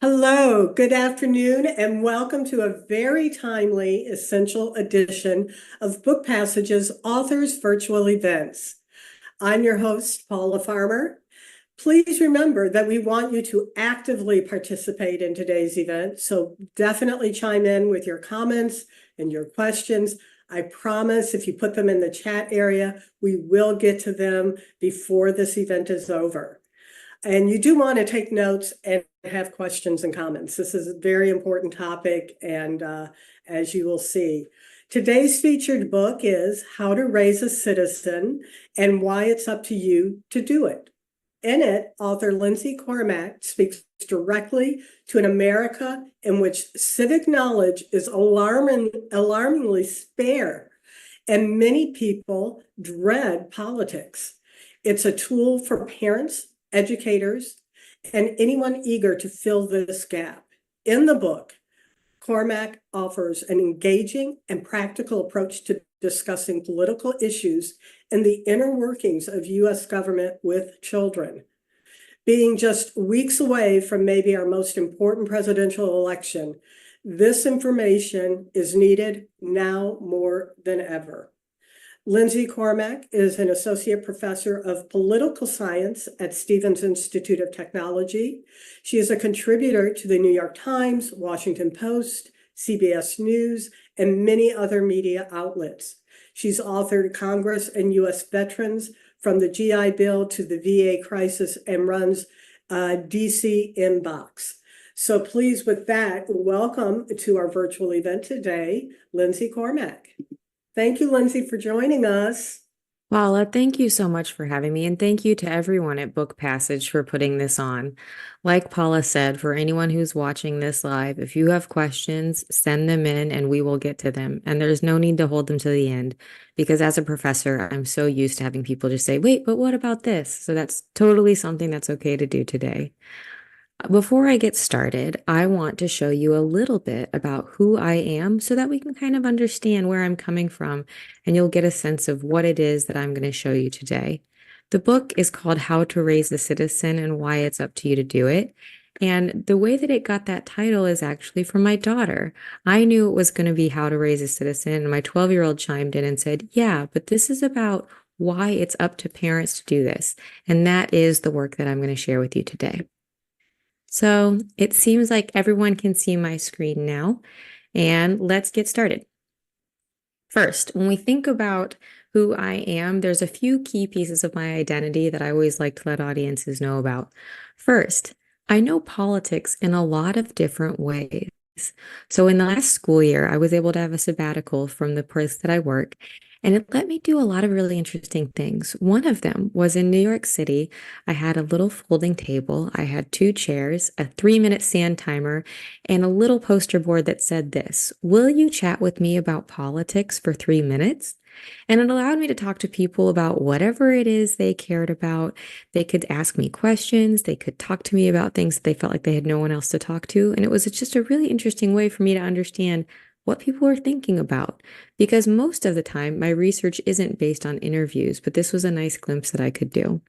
Hello, good afternoon, and welcome to a very timely, essential edition of Book Passage's Authors Virtual Events. I'm your host, Paula Farmer. Please remember that we want you to actively participate in today's event, so definitely chime in with your comments and your questions. I promise if you put them in the chat area, we will get to them before this event is over. And you do want to take notes and have questions and comments. This is a very important topic, and as you will see, today's featured book is How to Raise a Citizen and Why It's Up to You to Do It. In it, author Lindsey Cormack speaks directly to an America in which civic knowledge is alarmingly spare, and many people dread politics. It's a tool for parents, educators, and anyone eager to fill this gap. In the book, Cormack offers an engaging and practical approach to discussing political issues and the inner workings of U.S. government with children. Being just weeks away from maybe our most important presidential election, this information is needed now more than ever. Lindsey Cormack is an associate professor of political science at Stevens Institute of Technology. She is a contributor to the New York Times, Washington Post, CBS News, and many other media outlets. She's authored Congress and U.S. Veterans from the GI Bill to the VA crisis and runs DC Inbox. So please, with that, welcome to our virtual event today, Lindsey Cormack. Thank you, Lindsey, for joining us. Paula, thank you so much for having me, and thank you to everyone at Book Passage for putting this on. Like Paula said, for anyone who's watching this live, if you have questions, send them in and we will get to them. And there's no need to hold them to the end, because as a professor, I'm so used to having people just say, wait, but what about this? So that's totally something that's okay to do today. Before I get started, I want to show you a little bit about who I am so that we can kind of understand where I'm coming from and you'll get a sense of what it is that I'm going to show you today. The book is called How to Raise a Citizen and Why It's Up to You to Do It. And the way that it got that title is actually from my daughter. I knew it was going to be How to Raise a Citizen, and my 12-year-old chimed in and said, yeah, but this is about why it's up to parents to do this. And that is the work that I'm going to share with you today. So it seems like everyone can see my screen now, and let's get started. First, when we think about who I am, there's a few key pieces of my identity that I always like to let audiences know about. First, I know politics in a lot of different ways. So in the last school year, I was able to have a sabbatical from the place that I work, and it let me do a lot of really interesting things. One of them was in New York City. I had a little folding table. I had 2 chairs, a 3-minute sand timer, and a little poster board that said this: will you chat with me about politics for 3 minutes? And it allowed me to talk to people about whatever it is they cared about. They could ask me questions. They could talk to me about things that they felt like they had no one else to talk to. And it was just a really interesting way for me to understand what people were thinking about. Because most of the time, my research isn't based on interviews, but this was a nice glimpse that I could do.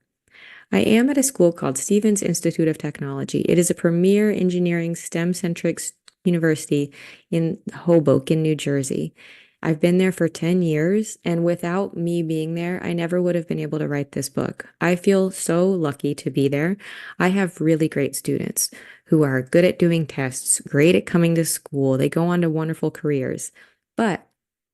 I am at a school called Stevens Institute of Technology. It is a premier engineering STEM-centric university in Hoboken, New Jersey. I've been there for 10 years, and without me being there, I never would have been able to write this book. I feel so lucky to be there. I have really great students who are good at doing tests, great at coming to school. They go on to wonderful careers. But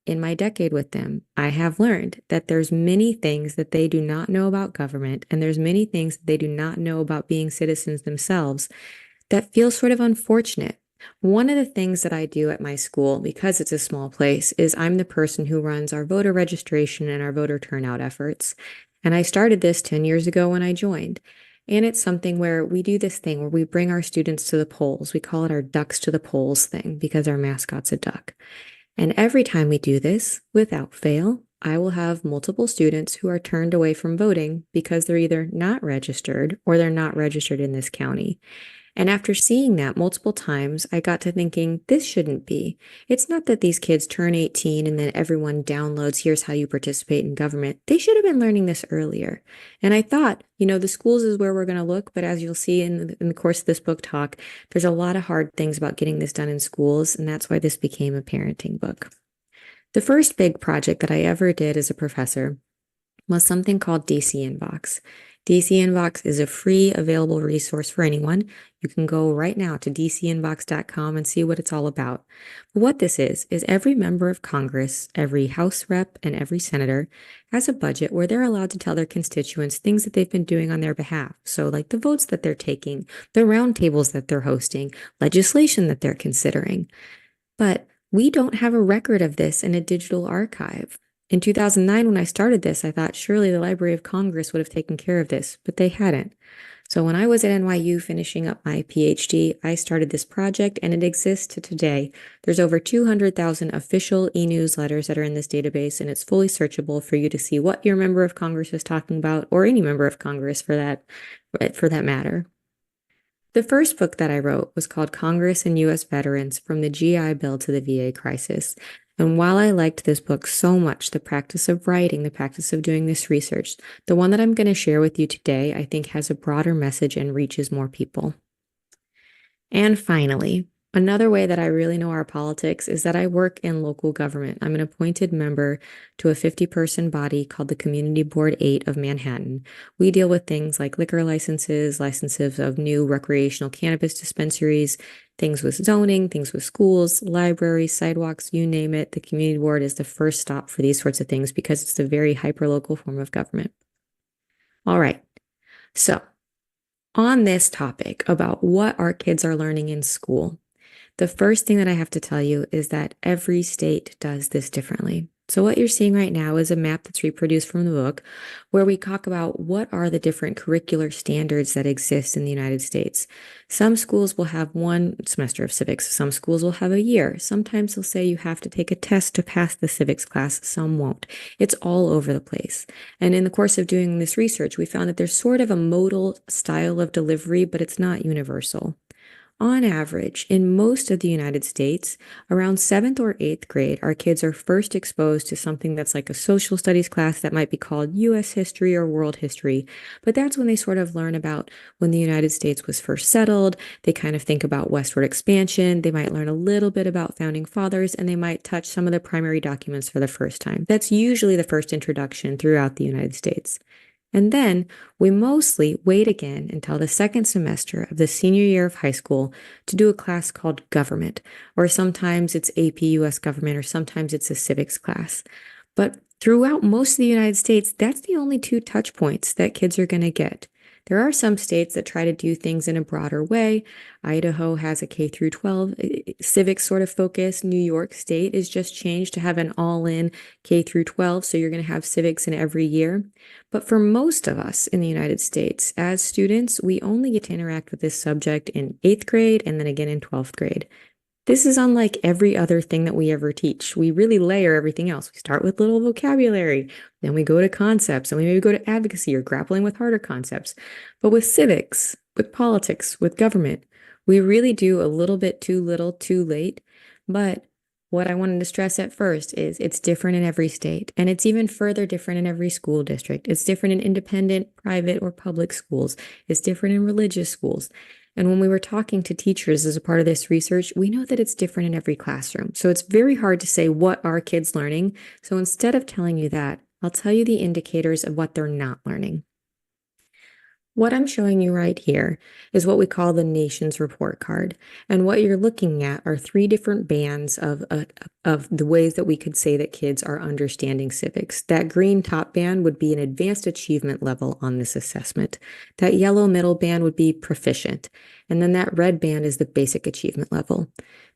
in my decade with them, I have learned that there's many things that they do not know about government, and there's many things that they do not know about being citizens themselves that feel sort of unfortunate. One of the things that I do at my school, because it's a small place, is I'm the person who runs our voter registration and our voter turnout efforts. And I started this 10 years ago when I joined. And it's something where we do this thing where we bring our students to the polls. We call it our ducks to the polls thing because our mascot's a duck. And every time we do this, without fail, I will have multiple students who are turned away from voting because they're either not registered or they're not registered in this county. And after seeing that multiple times, I got to thinking, this shouldn't be. It's not that these kids turn 18 and then everyone downloads, here's how you participate in government. They should have been learning this earlier. And I thought, the schools is where we're going to look. But as you'll see in the course of this book talk, there's a lot of hard things about getting this done in schools. And that's why this became a parenting book. The first big project that I ever did as a professor was something called DC Inbox. DC Inbox is a free available resource for anyone. You can go right now to dcinbox.com and see what it's all about. But what this is every member of Congress, every House rep, and every senator has a budget where they're allowed to tell their constituents things that they've been doing on their behalf. So like the votes that they're taking, the roundtables that they're hosting, legislation that they're considering. But we don't have a record of this in a digital archive. In 2009, when I started this, I thought surely the Library of Congress would have taken care of this, but they hadn't. So when I was at NYU finishing up my PhD, I started this project and it exists to today. There's over 200,000 official e-newsletters that are in this database, and it's fully searchable for you to see what your member of Congress is talking about, or any member of Congress for that matter. The first book that I wrote was called Congress and U.S. Veterans from the GI Bill to the VA Crisis. And while I liked this book so much, the practice of writing, the practice of doing this research, the one that I'm going to share with you today, I think has a broader message and reaches more people. And finally, another way that I really know our politics is that I work in local government. I'm an appointed member to a 50-person body called the Community Board 8 of Manhattan. We deal with things like liquor licenses, licenses of new recreational cannabis dispensaries, things with zoning, things with schools, libraries, sidewalks, you name it. The community board is the first stop for these sorts of things because it's a very hyper-local form of government. All right, so on this topic about what our kids are learning in school, the first thing that I have to tell you is that every state does this differently. So what you're seeing right now is a map that's reproduced from the book where we talk about what are the different curricular standards that exist in the United States. Some schools will have one semester of civics. Some schools will have a year. Sometimes they'll say you have to take a test to pass the civics class. Some won't. It's all over the place. And in the course of doing this research, we found that there's sort of a modal style of delivery, but it's not universal. On average, in most of the United States, around 7th or 8th grade, our kids are first exposed to something that's like a social studies class that might be called U.S. history or world history. But that's when they sort of learn about when the United States was first settled. They kind of think about westward expansion. They might learn a little bit about founding fathers, and they might touch some of the primary documents for the first time. That's usually the first introduction throughout the United States. And then we mostly wait again until the second semester of the senior year of high school to do a class called government, or sometimes it's AP US government, or sometimes it's a civics class. But throughout most of the United States, that's the only two touch points that kids are going to get. There are some states that try to do things in a broader way. Idaho has a K through 12 civics sort of focus. New York State is just changed to have an all-in K through 12, so you're going to have civics in every year. But for most of us in the United States, as students, we only get to interact with this subject in 8th grade and then again in 12th grade. This is unlike every other thing that we ever teach. We really layer everything else. We start with little vocabulary, then we go to concepts, and we maybe go to advocacy or grappling with harder concepts. But with civics, with politics, with government, we really do a little bit too little, too late. But what I wanted to stress at first is it's different in every state, and it's even further different in every school district. It's different in independent, private, or public schools. It's different in religious schools. And when we were talking to teachers as a part of this research, we know that it's different in every classroom. So it's very hard to say what are kids learning. So instead of telling you that, I'll tell you the indicators of what they're not learning. What I'm showing you right here is what we call the nation's report card. And what you're looking at are three different bands of the ways that we could say that kids are understanding civics. That green top band would be an advanced achievement level on this assessment. That yellow middle band would be proficient. And then that red band is the basic achievement level.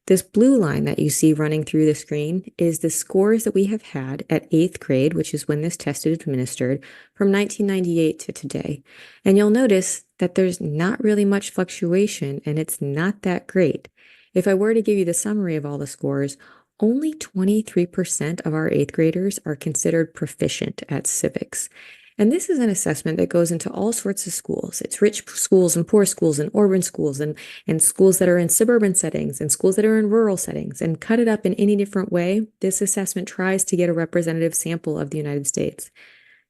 This blue line that you see running through the screen is the scores that we have had at 8th grade, which is when this test is administered, from 1998 to today. And you'll notice that there's not really much fluctuation, and it's not that great. If I were to give you the summary of all the scores, only 23% of our eighth graders are considered proficient at civics. And this is an assessment that goes into all sorts of schools. It's rich schools and poor schools and urban schools and schools that are in suburban settings and schools that are in rural settings. And cut it up in any different way, this assessment tries to get a representative sample of the United States.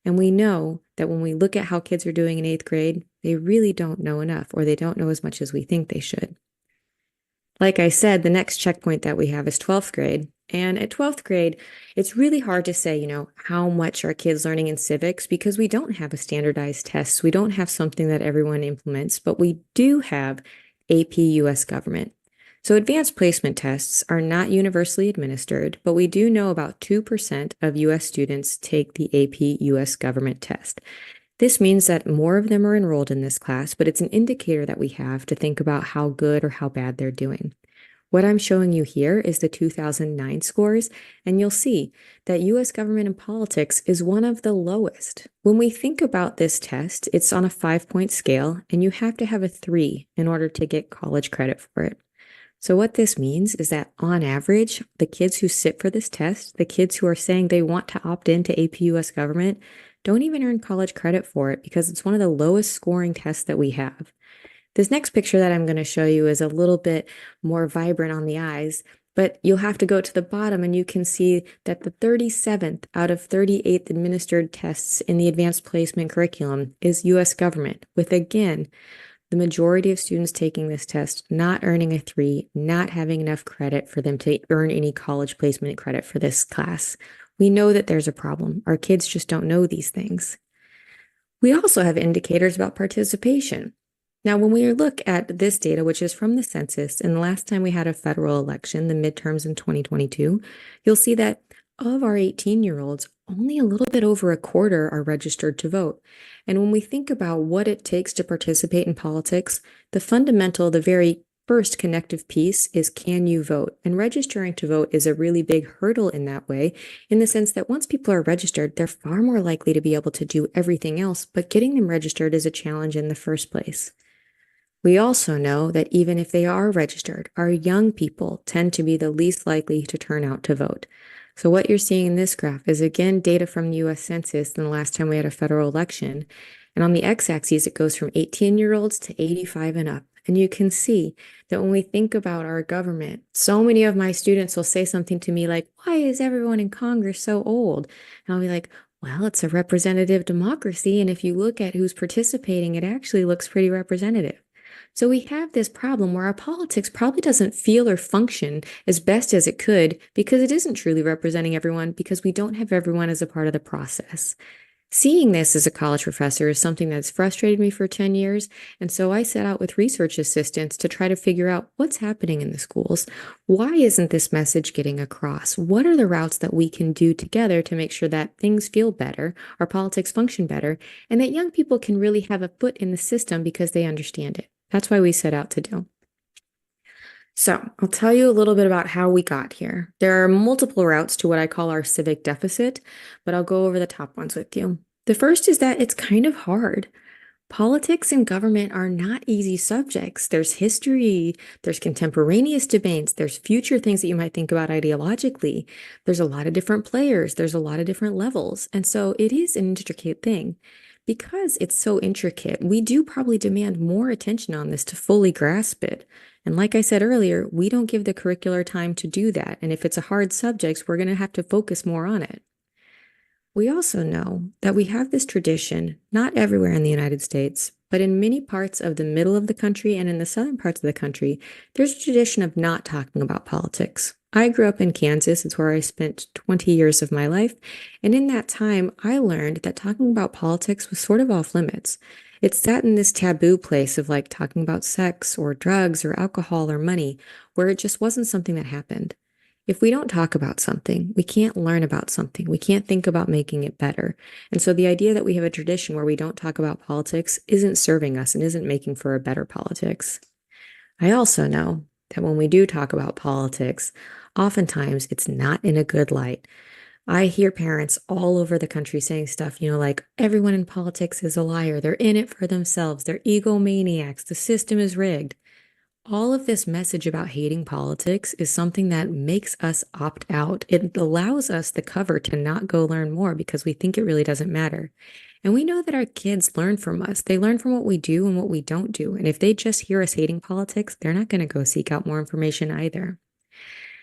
And we know that when we look at how kids are doing in eighth grade, they really don't know enough, or they don't know as much as we think they should. Like I said, the next checkpoint that we have is 12th grade. And at 12th grade, it's really hard to say, how much are kids learning in civics because we don't have a standardized test. We don't have something that everyone implements, but we do have AP US government. So advanced placement tests are not universally administered, but we do know about 2% of US students take the AP US government test. This means that more of them are enrolled in this class, but it's an indicator that we have to think about how good or how bad they're doing. What I'm showing you here is the 2009 scores, and you'll see that US government and politics is one of the lowest. When we think about this test, it's on a 5-point scale, and you have to have a 3 in order to get college credit for it. So what this means is that on average, the kids who sit for this test, the kids who are saying they want to opt into AP US government, don't even earn college credit for it because it's one of the lowest scoring tests that we have. This next picture that I'm going to show you is a little bit more vibrant on the eyes, but you'll have to go to the bottom and you can see that the 37th out of 38 administered tests in the advanced placement curriculum is US government, with again, the majority of students taking this test not earning a 3, not having enough credit for them to earn any college placement credit for this class. We know that there's a problem. Our kids just don't know these things. We also have indicators about participation. Now, when we look at this data, which is from the census, and the last time we had a federal election, the midterms in 2022, you'll see that of our 18-year-olds, only a little bit over a quarter are registered to vote. And when we think about what it takes to participate in politics, the very first connective piece is, can you vote? And registering to vote is a really big hurdle in that way, in the sense that once people are registered, they're far more likely to be able to do everything else, but getting them registered is a challenge in the first place. We also know that even if they are registered, our young people tend to be the least likely to turn out to vote. So what you're seeing in this graph is, again, data from the US Census and the last time we had a federal election. And on the x-axis, it goes from 18-year-olds to 85 and up. And you can see that when we think about our government, so many of my students will say something to me like, why is everyone in Congress so old? And I'll be like, well, it's a representative democracy. And if you look at who's participating, it actually looks pretty representative. So we have this problem where our politics probably doesn't feel or function as best as it could because it isn't truly representing everyone, because we don't have everyone as a part of the process. Seeing this as a college professor is something that's frustrated me for 10 years, and so I set out with research assistants to try to figure out what's happening in the schools. Why isn't this message getting across? What are the routes that we can do together to make sure that things feel better, our politics function better, and that young people can really have a foot in the system because they understand it? That's why we set out to do. So I'll tell you a little bit about how we got here. There are multiple routes to what I call our civic deficit, but I'll go over the top ones with you. The first is that it's kind of hard. Politics and government are not easy subjects. There's history, there's contemporaneous debates, there's future things that you might think about ideologically. There's a lot of different players, there's a lot of different levels. And so it is an intricate thing. Because it's so intricate, we do probably demand more attention on this to fully grasp it. And like I said earlier, we don't give the curricular time to do that. And if it's a hard subject, we're going to have to focus more on it. We also know that we have this tradition, not everywhere in the United States, but in many parts of the middle of the country and in the southern parts of the country, there's a tradition of not talking about politics. I grew up in Kansas. It's where I spent 20 years of my life. And in that time, I learned that talking about politics was sort of off limits. It sat in this taboo place of like talking about sex or drugs or alcohol or money, where it just wasn't something that happened. If we don't talk about something, we can't learn about something. We can't think about making it better. And so the idea that we have a tradition where we don't talk about politics isn't serving us and isn't making for a better politics. I also know that when we do talk about politics, oftentimes it's not in a good light. I hear parents all over the country saying stuff, like everyone in politics is a liar. They're in it for themselves. They're egomaniacs. The system is rigged. all of this message about hating politics is something that makes us opt out. It allows us the cover to not go learn more because we think it really doesn't matter. And we know that our kids learn from us. They learn from what we do and what we don't do. And if they just hear us hating politics, they're not going to go seek out more information either.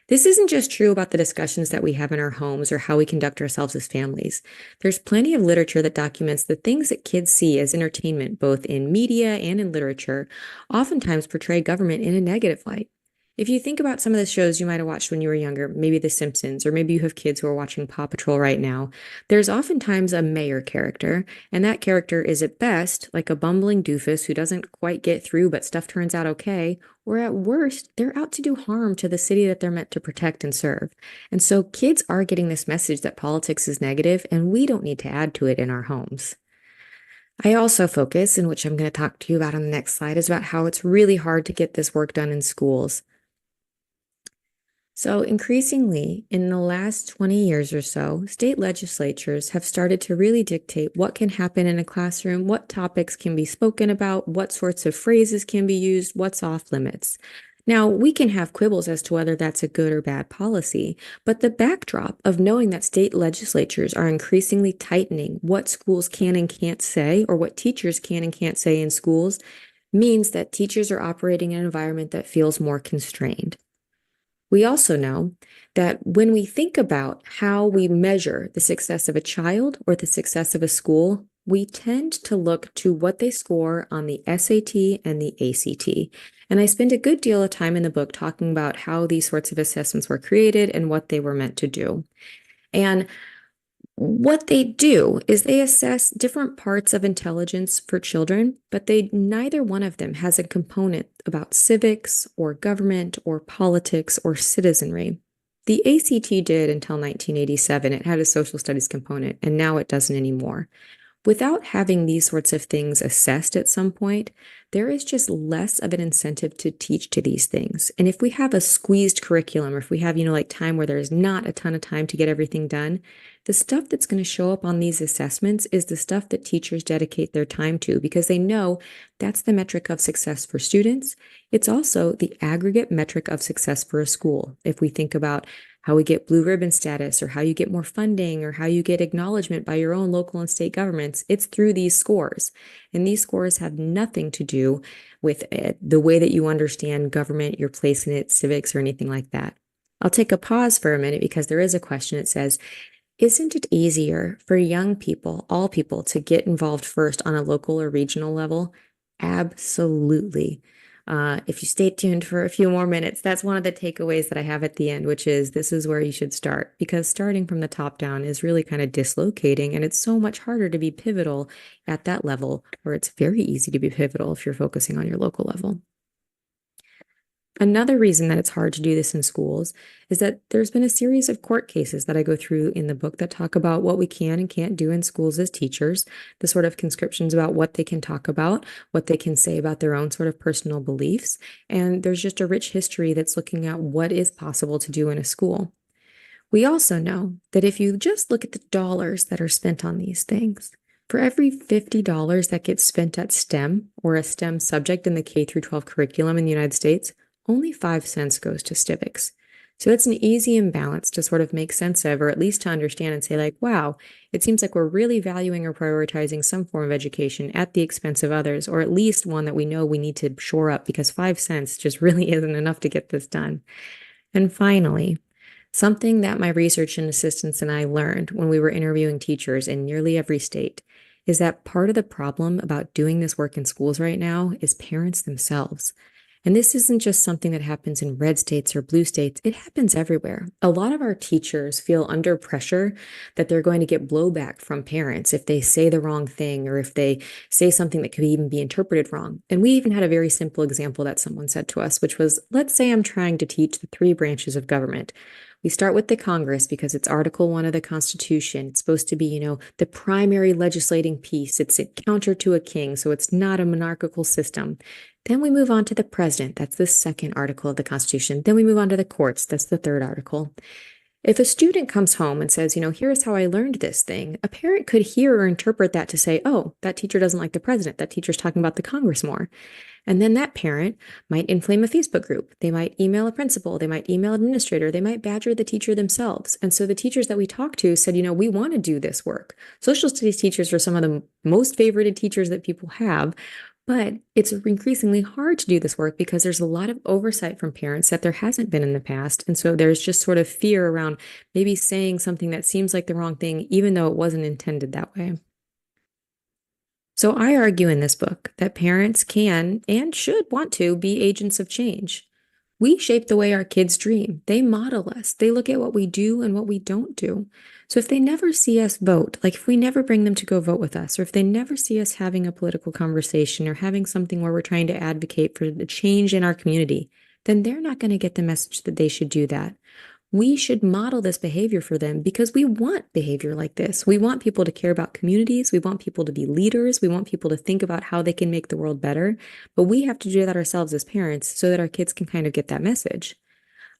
This isn't just true about the discussions that we have in our homes or how we conduct ourselves as families. There's plenty of literature that documents the things that kids see as entertainment, both in media and in literature, oftentimes portray government in a negative light. If you think about some of the shows you might have watched when you were younger, maybe The Simpsons, or maybe you have kids who are watching Paw Patrol right now, there's oftentimes a mayor character, and that character is at best like a bumbling doofus who doesn't quite get through, but stuff turns out okay, or at worst, they're out to do harm to the city that they're meant to protect and serve. And so kids are getting this message that politics is negative, and we don't need to add to it in our homes. I also focus, in which I'm going to talk to you about on the next slide, is about how it's really hard to get this work done in schools. So increasingly, in the last 20 years or so, state legislatures have started to really dictate what can happen in a classroom, what topics can be spoken about, what sorts of phrases can be used, what's off limits. Now, we can have quibbles as to whether that's a good or bad policy, but the backdrop of knowing that state legislatures are increasingly tightening what schools can and can't say, or what teachers can and can't say in schools, means that teachers are operating in an environment that feels more constrained. We also know that when we think about how we measure the success of a child or the success of a school, we tend to look to what they score on the SAT and the ACT. And I spend a good deal of time in the book talking about how these sorts of assessments were created and what they were meant to do. And what they do is they assess different parts of intelligence for children, but neither one of them has a component about civics or government or politics or citizenry. The ACT did until 1987. It had a social studies component, and now it doesn't anymore. Without having these sorts of things assessed at some point, there is just less of an incentive to teach to these things. And if we have a squeezed curriculum, or if we have, like time where there's not a ton of time to get everything done, the stuff that's going to show up on these assessments is the stuff that teachers dedicate their time to, because they know that's the metric of success for students. It's also the aggregate metric of success for a school. If we think about how we get blue ribbon status, or how you get more funding, or how you get acknowledgement by your own local and state governments, it's through these scores. And these scores have nothing to do with the way that you understand government, your place in it, civics, or anything like that. I'll take a pause for a minute because there is a question. It says, isn't it easier for young people, all people, to get involved first on a local or regional level? Absolutely. If you stay tuned for a few more minutes, that's one of the takeaways that I have at the end, which is this is where you should start, because starting from the top down is really kind of dislocating, and it's so much harder to be pivotal at that level, or it's very easy to be pivotal if you're focusing on your local level. Another reason that it's hard to do this in schools is that there's been a series of court cases that I go through in the book that talk about what we can and can't do in schools as teachers, the sort of conscriptions about what they can talk about, what they can say about their own sort of personal beliefs. And there's just a rich history that's looking at what is possible to do in a school. We also know that if you just look at the dollars that are spent on these things, for every $50 that gets spent at STEM, or a STEM subject in the K through 12 curriculum in the United States, only 5 cents goes to civics. So that's an easy imbalance to sort of make sense of, or at least to understand and say, like, wow, it seems like we're really valuing or prioritizing some form of education at the expense of others, or at least one that we know we need to shore up, because 5 cents just really isn't enough to get this done. And finally, something that my research and assistants and I learned when we were interviewing teachers in nearly every state is that part of the problem about doing this work in schools right now is parents themselves. And this isn't just something that happens in red states or blue states. It happens everywhere. A lot of our teachers feel under pressure that they're going to get blowback from parents if they say the wrong thing, or if they say something that could even be interpreted wrong. And we even had a very simple example that someone said to us, which was, let's say I'm trying to teach the 3 branches of government. We start with the Congress because it's Article 1 of the Constitution. It's supposed to be, the primary legislating piece. It's a counter to a king, so it's not a monarchical system. Then we move on to the president. That's the 2nd article of the Constitution. Then we move on to the courts. That's the 3rd article. If a student comes home and says, here's how I learned this thing, a parent could hear or interpret that to say, oh, that teacher doesn't like the president. That teacher's talking about the Congress more. And then that parent might inflame a Facebook group. They might email a principal. They might email an administrator. They might badger the teacher themselves. And so the teachers that we talked to said, we want to do this work. Social studies teachers are some of the most favorited teachers that people have. But it's increasingly hard to do this work because there's a lot of oversight from parents that there hasn't been in the past. And so there's just sort of fear around maybe saying something that seems like the wrong thing, even though it wasn't intended that way. So I argue in this book that parents can and should want to be agents of change. We shape the way our kids dream. They model us. They look at what we do and what we don't do. So if they never see us vote, like if we never bring them to go vote with us, or if they never see us having a political conversation or having something where we're trying to advocate for the change in our community, then they're not going to get the message that they should do that. We should model this behavior for them because we want behavior like this. We want people to care about communities. We want people to be leaders. We want people to think about how they can make the world better. But we have to do that ourselves as parents so that our kids can kind of get that message.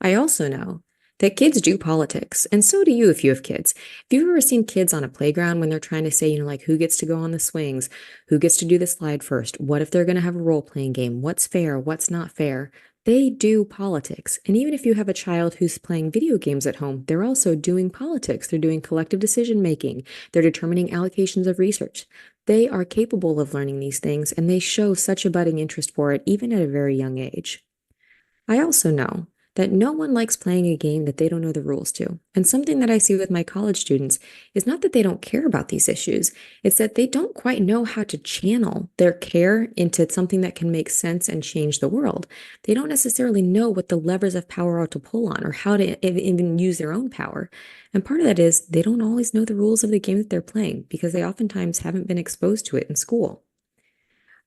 I also know that kids do politics, and so do you if you have kids. If you've ever seen kids on a playground when they're trying to say, like who gets to go on the swings, who gets to do the slide first, what if they're going to have a role-playing game, what's fair, what's not fair, they do politics. And even if you have a child who's playing video games at home, they're also doing politics. They're doing collective decision making. They're determining allocations of research. They are capable of learning these things, and they show such a budding interest for it, even at a very young age. I also know that no one likes playing a game that they don't know the rules to. And something that I see with my college students is not that they don't care about these issues, it's that they don't quite know how to channel their care into something that can make sense and change the world. They don't necessarily know what the levers of power are to pull on or how to even use their own power. And part of that is they don't always know the rules of the game that they're playing because they oftentimes haven't been exposed to it in school.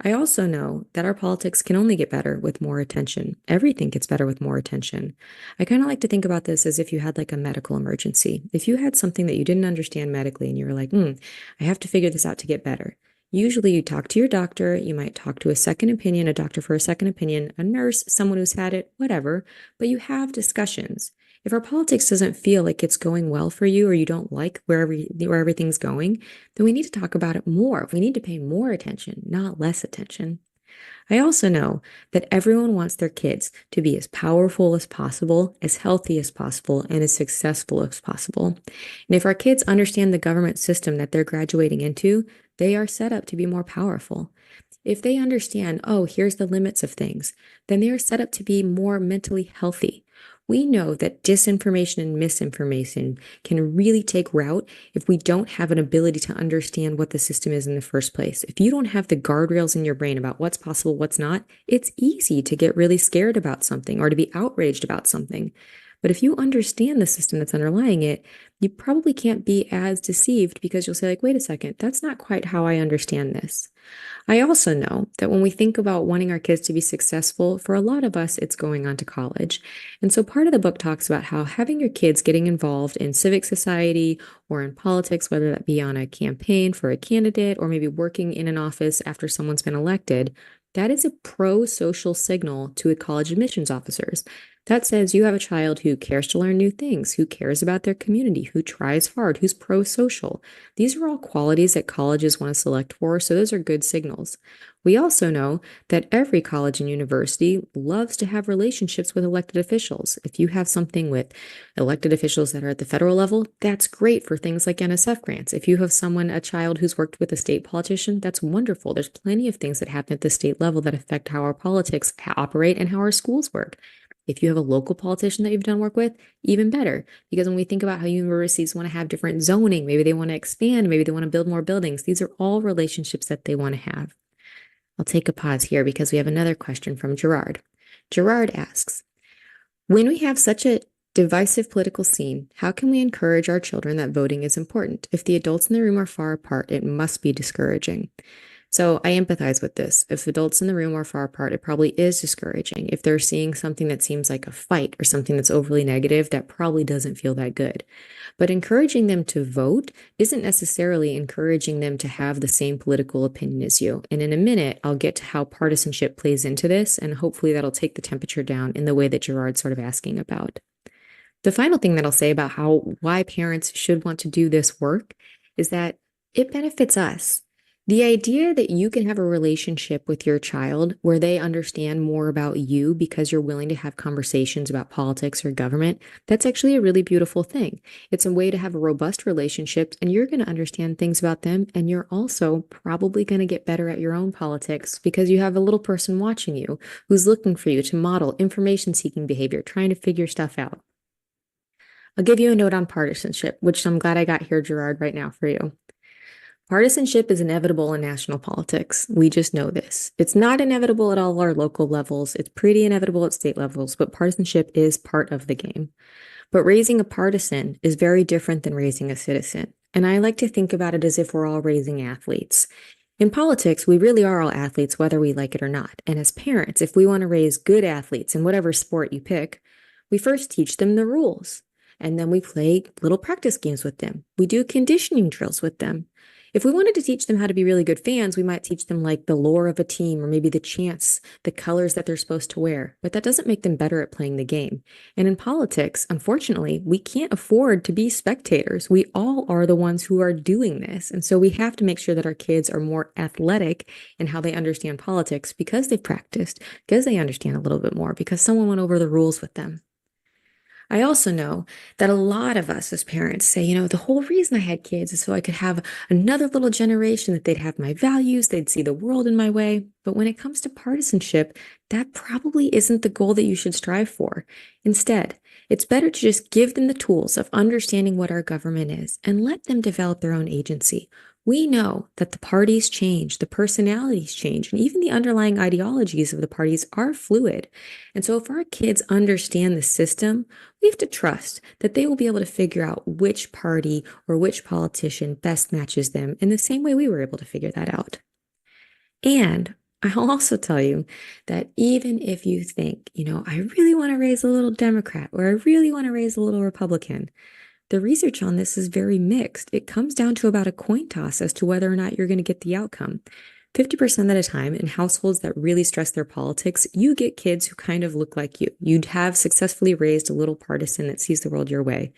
I also know that our politics can only get better with more attention. Everything gets better with more attention. I kind of like to think about this as if you had like a medical emergency. If you had something that you didn't understand medically and you were like, I have to figure this out to get better. Usually you talk to your doctor, you might talk to a second opinion, a doctor for a second opinion, a nurse, someone who's had it, whatever, but you have discussions. If our politics doesn't feel like it's going well for you or you don't like where everything's going, then we need to talk about it more. We need to pay more attention, not less attention. I also know that everyone wants their kids to be as powerful as possible, as healthy as possible, and as successful as possible. And if our kids understand the government system that they're graduating into, they are set up to be more powerful. If they understand, oh, here's the limits of things, then they are set up to be more mentally healthy. We know that disinformation and misinformation can really take root if we don't have an ability to understand what the system is in the first place. If you don't have the guardrails in your brain about what's possible, what's not, it's easy to get really scared about something or to be outraged about something. But if you understand the system that's underlying it, you probably can't be as deceived because you'll say, like, wait a second, that's not quite how I understand this. I also know that when we think about wanting our kids to be successful, for a lot of us, it's going on to college. And so part of the book talks about how having your kids getting involved in civic society or in politics, whether that be on a campaign for a candidate or maybe working in an office after someone's been elected, that is a pro-social signal to college admissions officers. That says you have a child who cares to learn new things, who cares about their community, who tries hard, who's pro-social. These are all qualities that colleges want to select for, so those are good signals. We also know that every college and university loves to have relationships with elected officials. If you have something with elected officials that are at the federal level, that's great for things like NSF grants. If you have a child who's worked with a state politician, that's wonderful. There's plenty of things that happen at the state level that affect how our politics operate and how our schools work. If you have a local politician that you've done work with, even better. Because when we think about how universities want to have different zoning, maybe they want to expand, maybe they want to build more buildings, these are all relationships that they want to have. I'll take a pause here because we have another question from Gerard. Gerard asks, when we have such a divisive political scene, how can we encourage our children that voting is important? If the adults in the room are far apart, it must be discouraging. So I empathize with this. If adults in the room are far apart, it probably is discouraging. If they're seeing something that seems like a fight or something that's overly negative, that probably doesn't feel that good. But encouraging them to vote isn't necessarily encouraging them to have the same political opinion as you. And in a minute, I'll get to how partisanship plays into this, and hopefully that'll take the temperature down in the way that Gerard's sort of asking about. The final thing that I'll say about why parents should want to do this work is that it benefits us. The idea that you can have a relationship with your child where they understand more about you because you're willing to have conversations about politics or government, that's actually a really beautiful thing. It's a way to have a robust relationship, and you're going to understand things about them, and you're also probably going to get better at your own politics because you have a little person watching you who's looking for you to model information-seeking behavior, trying to figure stuff out. I'll give you a note on partisanship, which I'm glad I got here, Gerard, right now for you. Partisanship is inevitable in national politics. We just know this. It's not inevitable at all our local levels. It's pretty inevitable at state levels, but partisanship is part of the game. But raising a partisan is very different than raising a citizen. And I like to think about it as if we're all raising athletes. In politics, we really are all athletes, whether we like it or not. And as parents, if we want to raise good athletes in whatever sport you pick, we first teach them the rules. And then we play little practice games with them. We do conditioning drills with them. If we wanted to teach them how to be really good fans, we might teach them like the lore of a team or maybe the chants, the colors that they're supposed to wear. But that doesn't make them better at playing the game. And in politics, unfortunately, we can't afford to be spectators. We all are the ones who are doing this. And so we have to make sure that our kids are more athletic in how they understand politics because they've practiced, because they understand a little bit more, because someone went over the rules with them. I also know that a lot of us as parents say, the whole reason I had kids is so I could have another little generation that they'd have my values, they'd see the world in my way. But when it comes to partisanship, that probably isn't the goal that you should strive for. Instead, it's better to just give them the tools of understanding what our government is and let them develop their own agency. We know that the parties change, the personalities change, and even the underlying ideologies of the parties are fluid. And so if our kids understand the system, we have to trust that they will be able to figure out which party or which politician best matches them in the same way we were able to figure that out. And I'll also tell you that even if you think, I really want to raise a little Democrat or I really want to raise a little Republican, the research on this is very mixed. It comes down to about a coin toss as to whether or not you're going to get the outcome. 50% of the time in households that really stress their politics, you get kids who kind of look like you. You'd have successfully raised a little partisan that sees the world your way.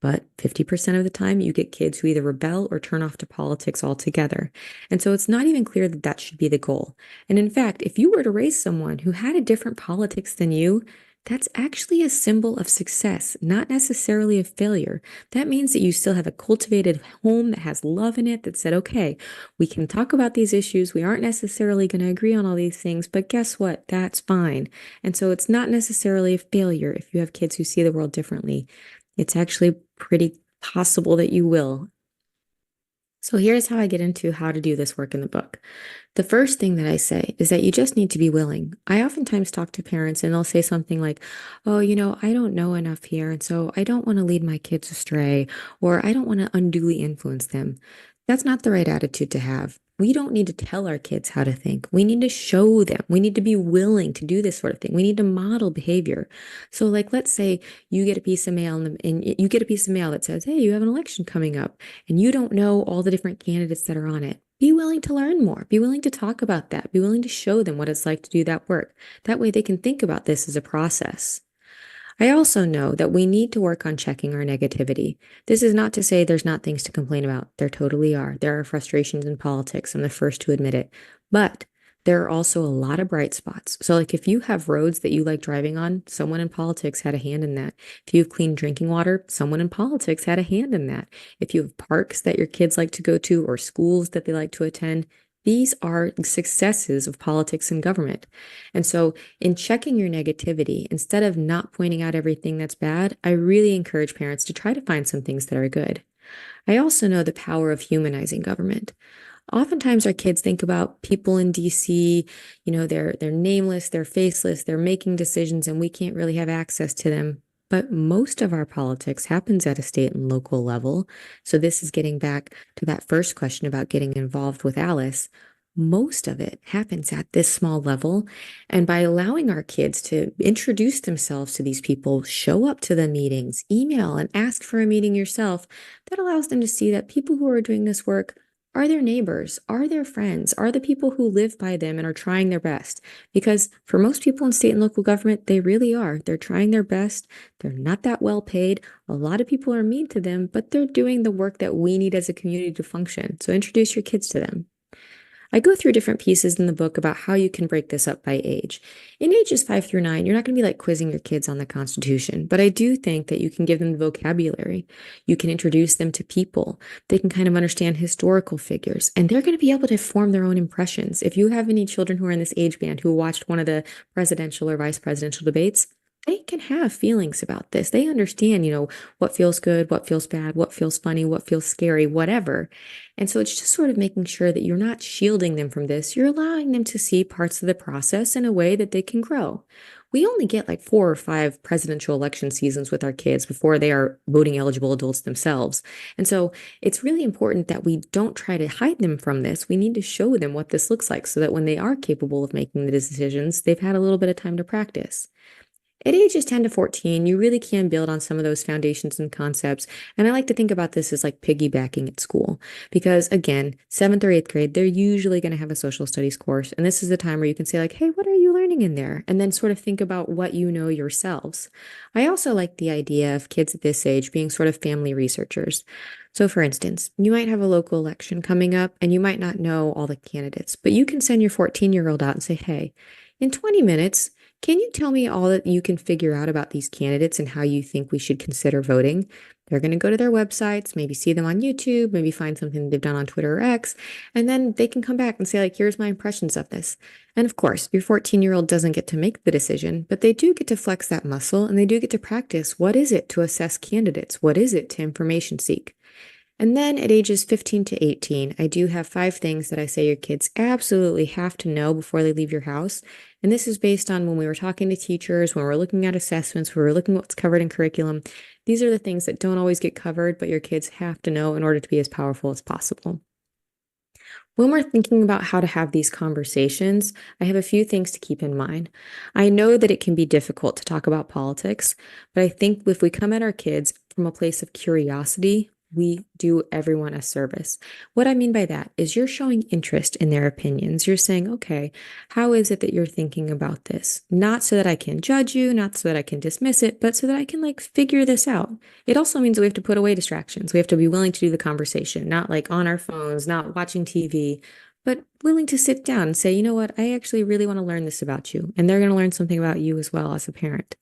But 50% of the time, you get kids who either rebel or turn off to politics altogether. And so it's not even clear that that should be the goal. And in fact, if you were to raise someone who had a different politics than you, that's actually a symbol of success, not necessarily of failure. That means that you still have a cultivated home that has love in it that said, okay, we can talk about these issues. We aren't necessarily going to agree on all these things, but guess what? That's fine. And so it's not necessarily a failure if you have kids who see the world differently. It's actually pretty possible that you will. So here's how I get into how to do this work in the book. The first thing that I say is that you just need to be willing. I oftentimes talk to parents and they'll say something like, oh, I don't know enough here, and so I don't want to lead my kids astray, or I don't want to unduly influence them. That's not the right attitude to have. We don't need to tell our kids how to think. We need to show them. We need to be willing to do this sort of thing. We need to model behavior. So let's say you get a piece of mail and you get a piece of mail that says, hey, you have an election coming up and you don't know all the different candidates that are on it. Be willing to learn more. Be willing to talk about that. Be willing to show them what it's like to do that work. That way they can think about this as a process. I also know that we need to work on checking our negativity. This is not to say there's not things to complain about. There totally are. There are frustrations in politics. I'm the first to admit it. But there are also a lot of bright spots. So if you have roads that you like driving on, someone in politics had a hand in that. If you have clean drinking water, someone in politics had a hand in that. If you have parks that your kids like to go to or schools that they like to attend, these are successes of politics and government. And so in checking your negativity, instead of not pointing out everything that's bad, I really encourage parents to try to find some things that are good. I also know the power of humanizing government. Oftentimes our kids think about people in DC, they're nameless, they're faceless, they're making decisions and we can't really have access to them. But most of our politics happens at a state and local level. So this is getting back to that first question about getting involved with Alice. Most of it happens at this small level. And by allowing our kids to introduce themselves to these people, show up to the meetings, email and ask for a meeting yourself, that allows them to see that people who are doing this work are their neighbors, are their friends, are the people who live by them and are trying their best. Because for most people in state and local government, they really are. They're trying their best. They're not that well paid. A lot of people are mean to them, but they're doing the work that we need as a community to function. So introduce your kids to them. I go through different pieces in the book about how you can break this up by age. In ages 5 through 9, you're not going to be like quizzing your kids on the Constitution, but I do think that you can give them the vocabulary. You can introduce them to people. They can kind of understand historical figures, and they're going to be able to form their own impressions. If you have any children who are in this age band who watched one of the presidential or vice presidential debates, they can have feelings about this. They understand, what feels good, what feels bad, what feels funny, what feels scary, whatever. And so it's just sort of making sure that you're not shielding them from this. You're allowing them to see parts of the process in a way that they can grow. We only get like 4 or 5 presidential election seasons with our kids before they are voting eligible adults themselves. And so it's really important that we don't try to hide them from this. We need to show them what this looks like so that when they are capable of making the decisions, they've had a little bit of time to practice. At ages 10 to 14, you really can build on some of those foundations and concepts. And I like to think about this as like piggybacking at school. Because again, 7th or 8th grade, they're usually going to have a social studies course. And this is the time where you can say like, hey, what are you learning in there? And then sort of think about what you know yourselves. I also like the idea of kids at this age being sort of family researchers. So for instance, you might have a local election coming up and you might not know all the candidates, but you can send your 14-year-old out and say, hey, in 20 minutes, can you tell me all that you can figure out about these candidates and how you think we should consider voting? They're going to go to their websites, maybe see them on YouTube, maybe find something they've done on Twitter or X, and then they can come back and say, like, here's my impressions of this. And of course, your 14-year-old doesn't get to make the decision, but they do get to flex that muscle and they do get to practice what is it to assess candidates? What is it to information seek? And then at ages 15 to 18, I do have 5 things that I say your kids absolutely have to know before they leave your house. And this is based on when we were talking to teachers, when we're looking at assessments, when we're looking at what's covered in curriculum. These are the things that don't always get covered, but your kids have to know in order to be as powerful as possible. When we're thinking about how to have these conversations, I have a few things to keep in mind. I know that it can be difficult to talk about politics, but I think if we come at our kids from a place of curiosity, we do everyone a service. What I mean by that is you're showing interest in their opinions. You're saying, okay, how is it that you're thinking about this? Not so that I can judge you, not so that I can dismiss it, but so that I can like figure this out. It also means we have to put away distractions. We have to be willing to do the conversation, not like on our phones, not watching TV, but willing to sit down and say, you know what, I actually really want to learn this about you. And they're going to learn something about you as well as a parent.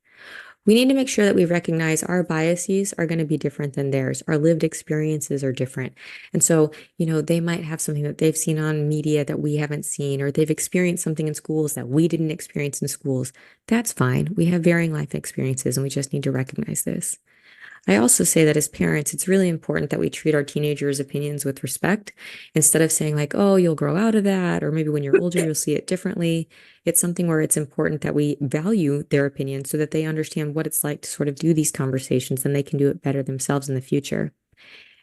We need to make sure that we recognize our biases are going to be different than theirs. Our lived experiences are different. And so, they might have something that they've seen on media that we haven't seen, or they've experienced something in schools that we didn't experience in schools. That's fine. We have varying life experiences, and we just need to recognize this. I also say that as parents, it's really important that we treat our teenagers' opinions with respect instead of saying like, oh, you'll grow out of that, or maybe when you're older, you'll see it differently. It's something where it's important that we value their opinion so that they understand what it's like to sort of do these conversations and they can do it better themselves in the future.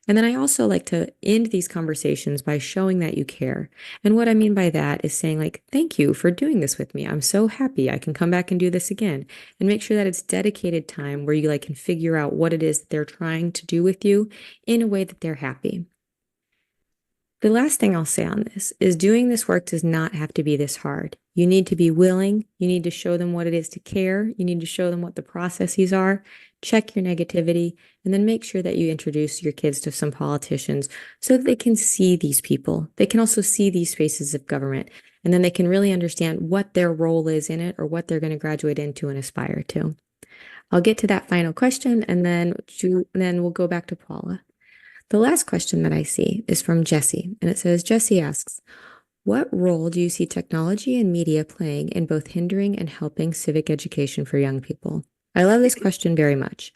And then I also like to end these conversations by showing that you care. And what I mean by that is saying like, thank you for doing this with me. I'm so happy I can come back and do this again, and make sure that it's dedicated time where you like can figure out what it is that they're trying to do with you in a way that they're happy. The last thing I'll say on this is doing this work does not have to be this hard. You need to be willing. You need to show them what it is to care. You need to show them what the processes are. Check your negativity, and then make sure that you introduce your kids to some politicians so that they can see these people. They can also see these spaces of government, and then they can really understand what their role is in it or what they're going to graduate into and aspire to. I'll get to that final question, and then we'll go back to Paula. The last question that I see is from Jesse, and it says, Jesse asks, what role do you see technology and media playing in both hindering and helping civic education for young people? I love this question very much.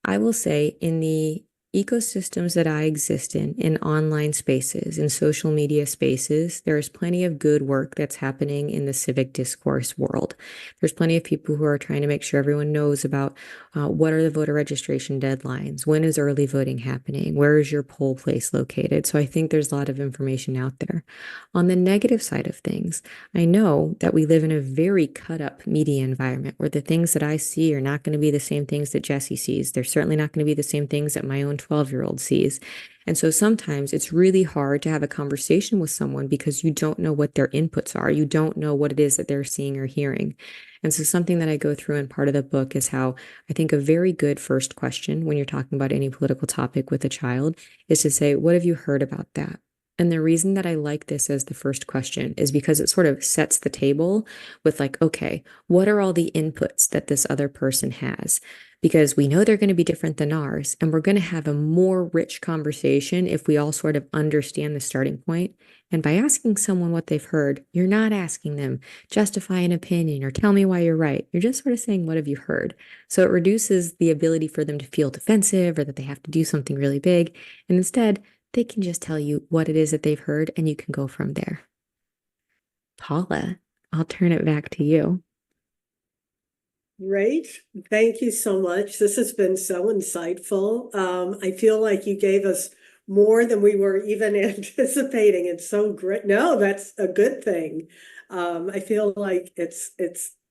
I will say in the ecosystems that I exist in online spaces, in social media spaces, there is plenty of good work that's happening in the civic discourse world. There's plenty of people who are trying to make sure everyone knows about what are the voter registration deadlines, when is early voting happening, where is your poll place located. So I think there's a lot of information out there. On the negative side of things, I know that we live in a very cut up media environment where the things that I see are not going to be the same things that Jesse sees. They're certainly not going to be the same things that my own 12-year-old sees. And so sometimes it's really hard to have a conversation with someone because you don't know what their inputs are. You don't know what it is that they're seeing or hearing. And so something that I go through in part of the book is how I think a very good first question when you're talking about any political topic with a child is to say, what have you heard about that? And the reason that I like this as the first question is because it sort of sets the table with like, okay, what are all the inputs that this other person has? Because we know they're going to be different than ours, and we're going to have a more rich conversation if we all sort of understand the starting point. And by asking someone what they've heard, you're not asking them justify an opinion or tell me why you're right. You're just sort of saying, what have you heard? So it reduces the ability for them to feel defensive or that they have to do something really big. And instead, they can just tell you what it is that they've heard and you can go from there. Paula, I'll turn it back to you. Great. Thank you so much. This has been so insightful. I feel like you gave us more than we were even anticipating. It's so great. No, that's a good thing. I feel like it's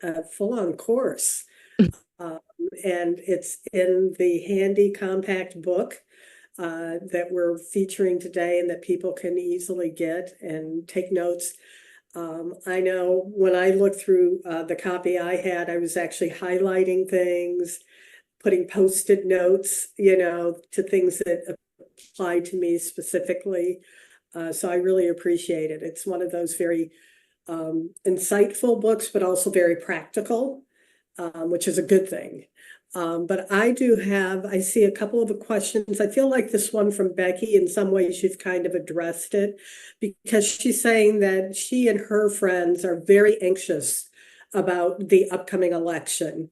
a full-on course. Um, and it's in the handy compact book that we're featuring today and that people can easily get and take notes. I know when I looked through the copy I had, I was actually highlighting things, putting post-it notes, to things that apply to me specifically. So I really appreciate it. It's one of those very insightful books, but also very practical, which is a good thing. But I see a couple of questions. I feel like this one from Becky, in some ways you've kind of addressed it, because she's saying that she and her friends are very anxious about the upcoming election.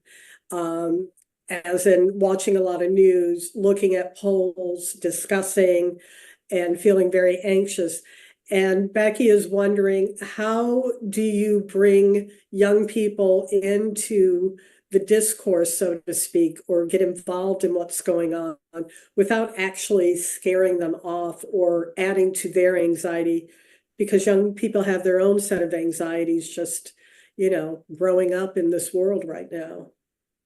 As in watching a lot of news, looking at polls, discussing, and feeling very anxious. And Becky is wondering, how do you bring young people into the discourse, so to speak, or get involved in what's going on without actually scaring them off or adding to their anxiety? Because young people have their own set of anxieties just, growing up in this world right now.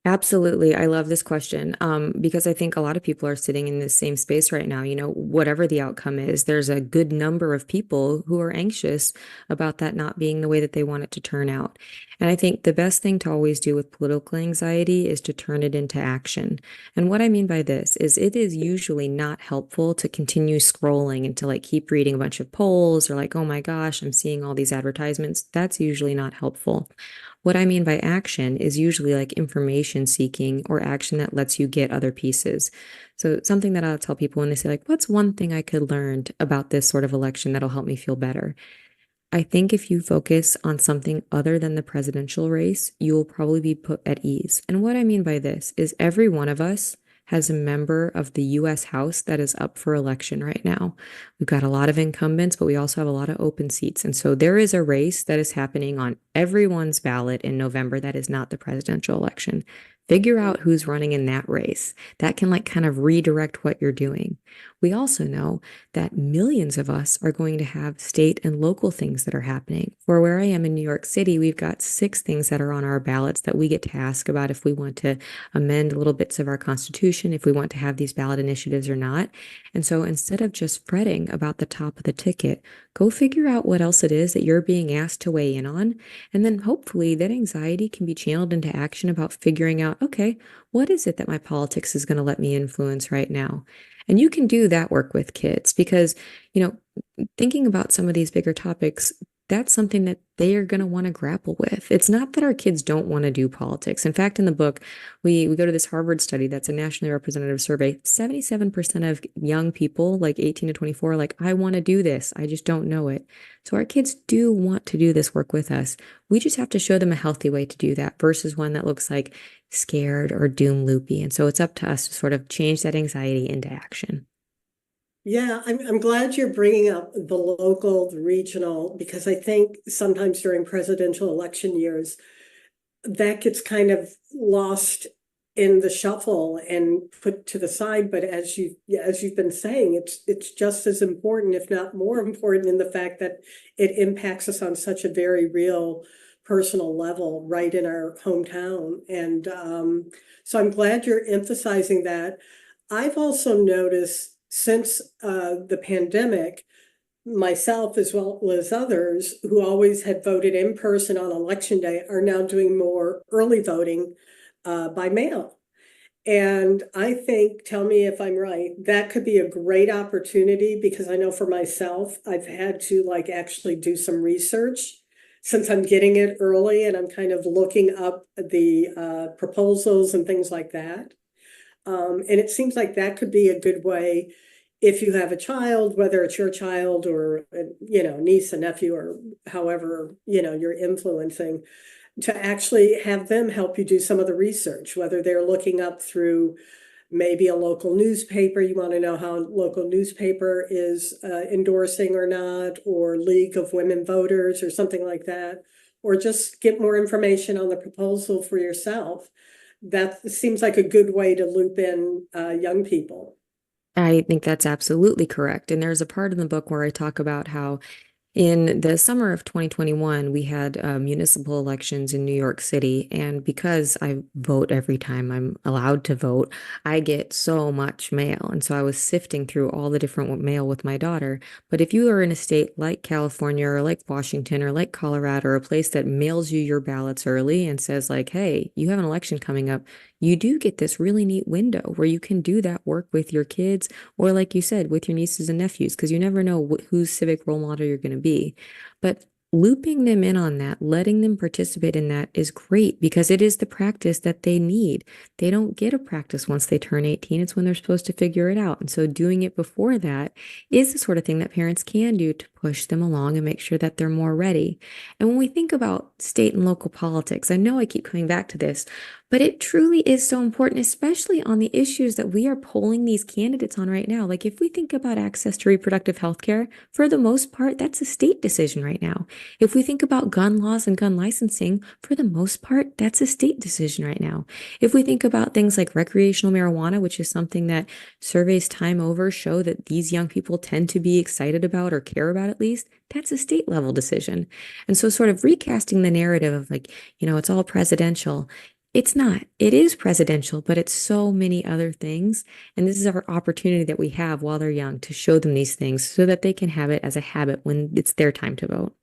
Absolutely. I love this question because I think a lot of people are sitting in the same space right now. Whatever the outcome is, there's a good number of people who are anxious about that not being the way that they want it to turn out. And I think the best thing to always do with political anxiety is to turn it into action. And what I mean by this is it is usually not helpful to continue scrolling and to like keep reading a bunch of polls or like, oh my gosh, I'm seeing all these advertisements. That's usually not helpful. What I mean by action is usually like information seeking or action that lets you get other pieces. So something that I'll tell people when they say like, what's one thing I could learn about this sort of election that'll help me feel better? I think if you focus on something other than the presidential race, you will probably be put at ease. And what I mean by this is every one of us has a member of the US House that is up for election right now. We've got a lot of incumbents, but we also have a lot of open seats. And so there is a race that is happening on everyone's ballot in November that is not the presidential election. Figure out who's running in that race. That can like kind of redirect what you're doing. We also know that millions of us are going to have state and local things that are happening. For where I am in New York City, we've got 6 things that are on our ballots that we get to ask about if we want to amend little bits of our constitution, if we want to have these ballot initiatives or not. And so instead of just fretting about the top of the ticket, go figure out what else it is that you're being asked to weigh in on. And then hopefully that anxiety can be channeled into action about figuring out, okay, what is it that my politics is going to let me influence right now? And you can do that work with kids because, thinking about some of these bigger topics, that's something that they are going to want to grapple with. It's not that our kids don't want to do politics. In fact, in the book, we go to this Harvard study that's a nationally representative survey. 77% of young people, like 18 to 24, are like, I want to do this. I just don't know it. So our kids do want to do this work with us. We just have to show them a healthy way to do that versus one that looks like scared or doom loopy. And so it's up to us to sort of change that anxiety into action. Yeah, I'm glad you're bringing up the local, the regional, because I think sometimes during presidential election years, that gets kind of lost in the shuffle and put to the side. But as you've been saying, it's just as important, if not more important, in the fact that it impacts us on such a very real personal level right in our hometown. And so I'm glad you're emphasizing that. I've also noticed since the pandemic, myself as well as others who always had voted in person on election day are now doing more early voting by mail. And I think, tell me if I'm right, that could be a great opportunity because I know for myself, I've had to like actually do some research since I'm getting it early and I'm kind of looking up the proposals and things like that. And it seems like that could be a good way if you have a child, whether it's your child or, niece and nephew or however, you're influencing to actually have them help you do some of the research, whether they're looking up through maybe a local newspaper, you want to know how a local newspaper is endorsing or not, or League of Women Voters or something like that, or just get more information on the proposal for yourself. That seems like a good way to loop in young people. I think that's absolutely correct. And there's a part in the book where I talk about how in the summer of 2021, we had municipal elections in New York City. And because I vote every time I'm allowed to vote, I get so much mail. And so I was sifting through all the different mail with my daughter. But if you are in a state like California or like Washington or like Colorado or a place that mails you your ballots early and says, like, hey, you have an election coming up, you do get this really neat window where you can do that work with your kids or like you said, with your nieces and nephews, because you never know whose civic role model you're going to be. But looping them in on that, letting them participate in that is great because it is the practice that they need. They don't get a practice once they turn 18. It's when they're supposed to figure it out. And so doing it before that is the sort of thing that parents can do to push them along and make sure that they're more ready. And when we think about state and local politics, I know I keep coming back to this, but it truly is so important, especially on the issues that we are polling these candidates on right now. Like if we think about access to reproductive health care, for the most part, that's a state decision right now. If we think about gun laws and gun licensing, for the most part, that's a state decision right now. If we think about things like recreational marijuana, which is something that surveys time over show that these young people tend to be excited about or care about at least, that's a state level decision. And so sort of recasting the narrative of like, it's all presidential. It's not. It is presidential, but it's so many other things. And this is our opportunity that we have while they're young to show them these things so that they can have it as a habit when it's their time to vote.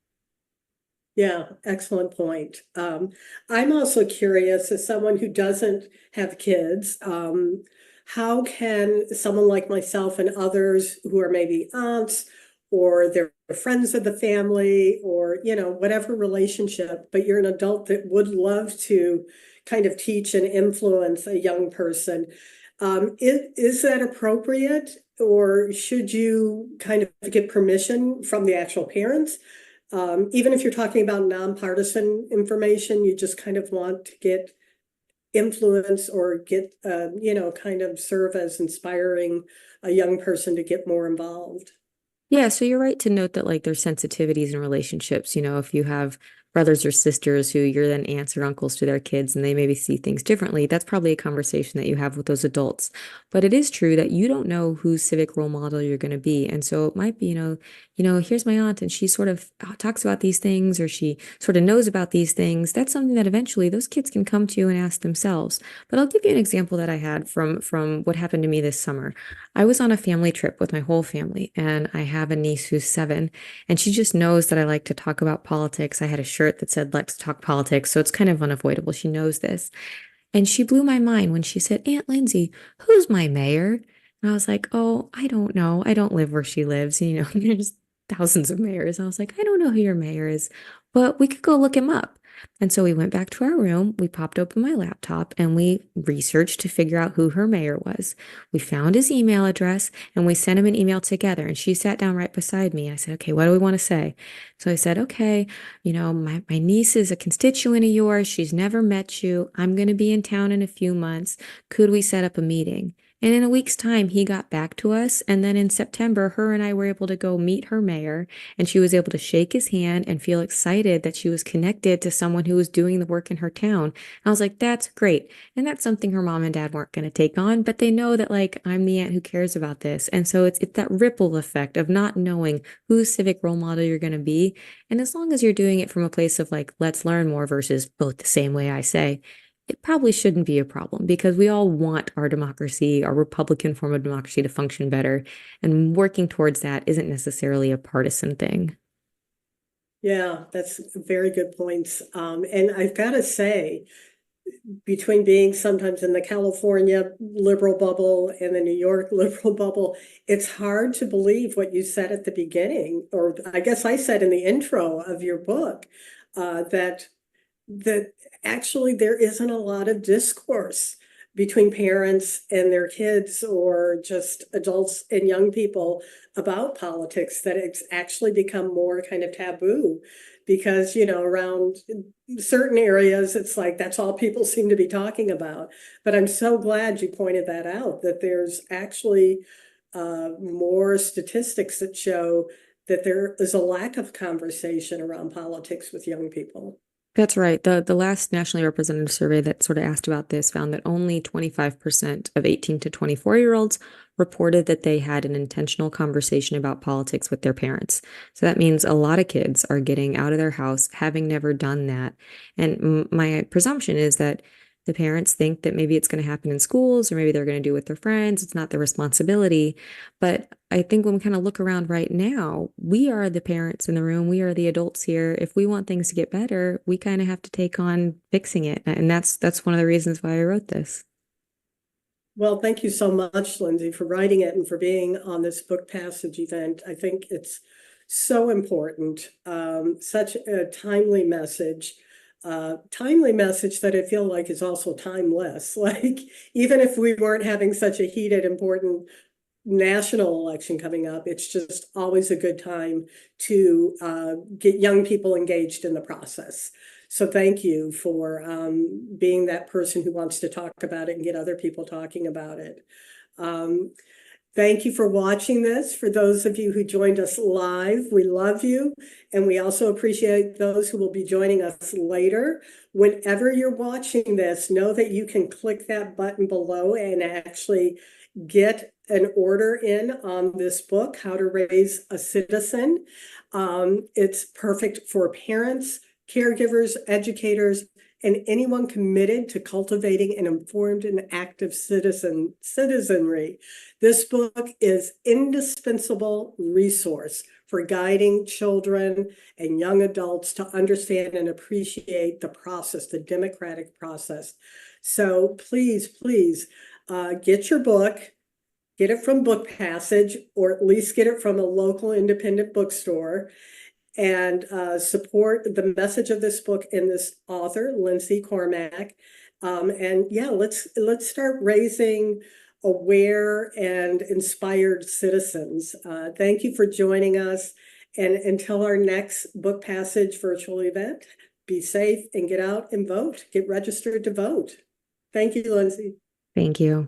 Yeah, excellent point. I'm also curious, as someone who doesn't have kids, how can someone like myself and others who are maybe aunts or they're friends of the family or, whatever relationship, but you're an adult that would love to kind of teach and influence a young person. Is that appropriate or should you kind of get permission from the actual parents? Even if you're talking about nonpartisan information, you just kind of want to get influence or get, kind of serve as inspiring a young person to get more involved. Yeah, so you're right to note that like there's sensitivities in relationships. If you have brothers or sisters who you're then aunts or uncles to their kids and they maybe see things differently, that's probably a conversation that you have with those adults. But it is true that you don't know whose civic role model you're going to be. And so it might be, here's my aunt and she sort of talks about these things or she sort of knows about these things. That's something that eventually those kids can come to you and ask themselves. But I'll give you an example that I had from what happened to me this summer. I was on a family trip with my whole family, and I have a niece who's 7, and she just knows that I like to talk about politics. I had a shirt that said, Let's talk politics, so it's kind of unavoidable. She knows this. And she blew my mind when she said, Aunt Lindsay, who's my mayor? And I was like, oh, I don't know. I don't live where she lives. There's thousands of mayors. I was like, I don't know who your mayor is, but we could go look him up. And so we went back to our room, we popped open my laptop, and we researched to figure out who her mayor was. We found his email address and we sent him an email together. And she sat down right beside me. And I said, okay, what do we want to say? So I said, okay, my niece is a constituent of yours. She's never met you. I'm going to be in town in a few months. Could we set up a meeting? And in a week's time, he got back to us. And then in September, her and I were able to go meet her mayor, and she was able to shake his hand and feel excited that she was connected to someone who was doing the work in her town. And I was like, that's great. And that's something her mom and dad weren't going to take on, but they know that like I'm the aunt who cares about this. And so it's that ripple effect of not knowing whose civic role model you're going to be. And as long as you're doing it from a place of like, let's learn more versus both the same way I say, it probably shouldn't be a problem because we all want our democracy, our Republican form of democracy to function better. And working towards that isn't necessarily a partisan thing. Yeah, that's very good points. And I've got to say, between being sometimes in the California liberal bubble and the New York liberal bubble, it's hard to believe what you said at the beginning, or I guess I said in the intro of your book, that actually there isn't a lot of discourse between parents and their kids or just adults and young people about politics, that it's actually become more kind of taboo because, around certain areas, it's like that's all people seem to be talking about. But I'm so glad you pointed that out, that there's actually more statistics that show that there is a lack of conversation around politics with young people. That's right. The last nationally representative survey that sort of asked about this found that only 25% of 18 to 24-year-olds reported that they had an intentional conversation about politics with their parents. So that means a lot of kids are getting out of their house having never done that. And my presumption is that the parents think that maybe it's going to happen in schools or maybe they're going to do it with their friends. It's not their responsibility. But I think when we kind of look around right now, we are the parents in the room. We are the adults here. If we want things to get better, we kind of have to take on fixing it. And that's one of the reasons why I wrote this. Well, thank you so much, Lindsey, for writing it and for being on this book passage event. I think it's so important, such a timely message that I feel like is also timeless. Like, even if we weren't having such a heated, important national election coming up, it's just always a good time to get young people engaged in the process. So thank you for being that person who wants to talk about it and get other people talking about it. Thank you for watching this. For those of you who joined us live, we love you. And we also appreciate those who will be joining us later. Whenever you're watching this, know that you can click that button below and actually get an order in on this book, How to Raise a Citizen. It's perfect for parents, caregivers, educators, and anyone committed to cultivating an informed and active citizenry. This book is indispensable resource for guiding children and young adults to understand and appreciate the process, the democratic process. So please, get your book, get it from Book Passage, or at least get it from a local independent bookstore, and support the message of this book and this author, Lindsey Cormack. And yeah, let's start raising aware and inspired citizens. Thank you for joining us. And until our next Book Passage virtual event, be safe and get out and vote. Get registered to vote. Thank you, Lindsey. Thank you.